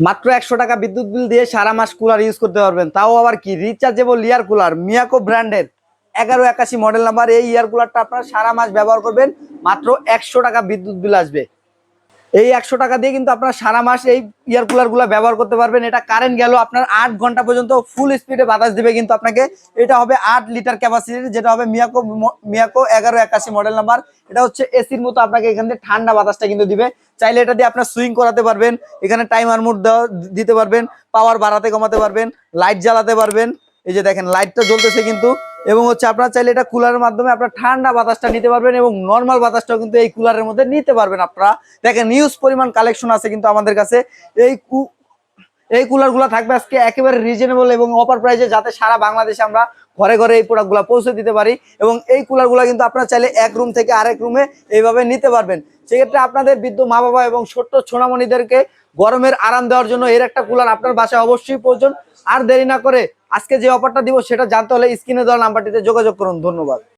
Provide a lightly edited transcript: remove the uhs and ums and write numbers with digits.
মাত্র 100 টাকা বিদ্যুৎ বিল দিয়ে সারা মাস কুলার ইউজ করতে পারবেন, তাও আবার কি রিচার্জেবল ইয়ার কুলার, মিয়াকো ব্র্যান্ডের 1181 মডেল নাম্বার। এই ইয়ার কুলারটা আপনারা সারা মাস ব্যবহার করবেন, মাত্র 100 টাকা বিদ্যুৎ বিল আসবে। এই 100 টাকা দিয়ে কিন্তু আপনারা সারা মাস এই ইয়ার কুলার গুলা ব্যবহার করতে পারবেন। এটা কারেন্ট গেল আপনার 8 ঘন্টা পর্যন্ত ফুল স্পিডে বাতাস দিবে কিন্তু আপনাকে। এটা হবে 8 লিটার ক্যাপাসিটির, যেটা হবে মিয়াকো 1181 মডেল নাম্বার। এটা হচ্ছে এসির মতো আপনাকে এখান থেকে ঠান্ডা বাতাসটা কিন্তু দিবে। চাইলে এটা দিয়ে আপনার সুইং করাতে পারবেন, এখানে টাইমার মোড দিতে পারবেন, পাওয়ার বাড়াতে কমাতে পারবেন, লাইট জ্বালাতে পারবেন। এই যে দেখেন লাইটটা জ্বলতেছে কিন্তু। এবং হচ্ছে আপনারা চাইলে এটা কুলারের মাধ্যমে আপনার ঠান্ডা বাতাসটা নিতে পারবেন এবং নর্মাল বাতাসটাও কিন্তু এই কুলারের মধ্যে নিতে পারবেন। আপনারা দেখেন নিউজ পরিমাণ কালেকশন আছে কিন্তু আমাদের কাছে। এই কুলার গুলা থাকবে আজকে একেবারে রিজনেবল এবং অফার প্রাইসে, যাতে সারা বাংলাদেশে আমরা ঘরে ঘরে এই প্রোডাক্ট গুলা পৌঁছে দিতে পারি। এবং এই কুলার গুলা কিন্তু আপনারা চাইলে এক রুম থেকে আরেক রুমে এইভাবে নিতে পারবেন। সেক্ষেত্রে আপনাদের বৃদ্ধ মা বাবা এবং ছোট্ট সোনামণিদেরকে গরমের আরাম দেওয়ার জন্য এর একটা কুলার আপনার বাসায় অবশ্যই প্রয়োজন। আর দেরি না করে আজকে যে অফারটা দিব সেটা জানতে হলে স্ক্রিনে দেওয়া নাম্বারটিতে যোগাযোগ করুন। ধন্যবাদ।